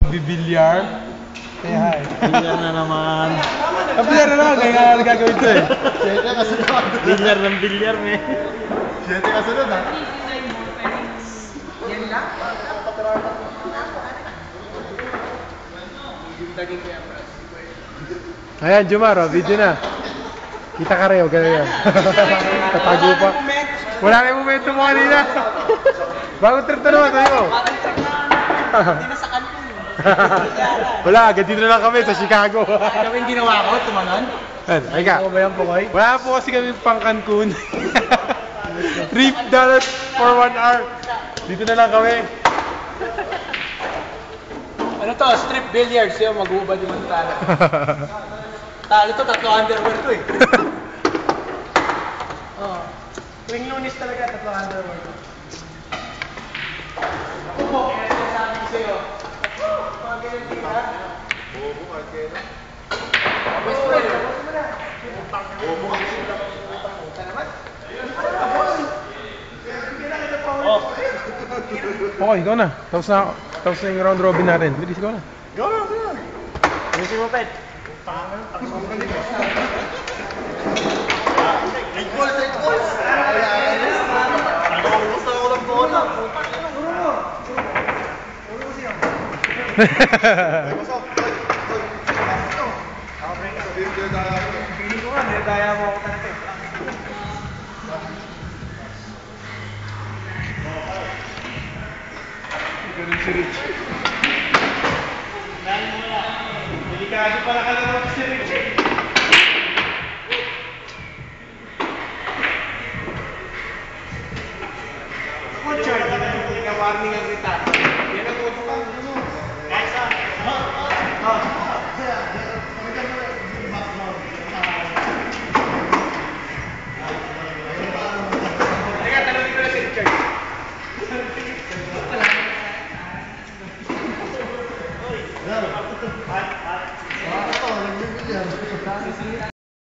magbibilyar. Say hi. Bilyar na naman. Bilyar na naman, kaya nga gagawin ito eh. Bilyar ng bilyar, me. 7 kasunod ha? Yan lang? Ayan, Jumar, video na. Kita ka rin, ganyan. Tatago pa. Wala na yung momentum mo kanina. Bagong trip na naman tayo. Hindi na sa Cancun. Wala, agad dito na lang kami sa Chicago. Gawin ginawa ko, tumanon. Ay ka. Wala po kasi kami pang Cancun. $3 for 1 hour. Dito na lang kami. Ano to? Strip billiards yun, mag-uubad yung talo. Talo to, 3 underwear to eh. Oh. Tuwing Lunes talaga, 3 underwear to. Ako po, kaya sinasabi ko sa'yo. Mga ganyan din ha? Bobo, Arkena. Best friend. Bobo, Puta naman. Okay, ikaw na. Tapos na yung round robin natin. Bilis, ikaw na. Go na, go na. Busy mo, Pet. Take balls! Gusto ako ng bola. Feeling ko nga, nilagaya mo ako talaga eh. Ganun si Rich. Delikado pala kalaro si Richie. Ako, Chard, hindi ka warning ang kita. Yan ang uto ka. Kahit saan. Teka, tanongin ko na si Richard.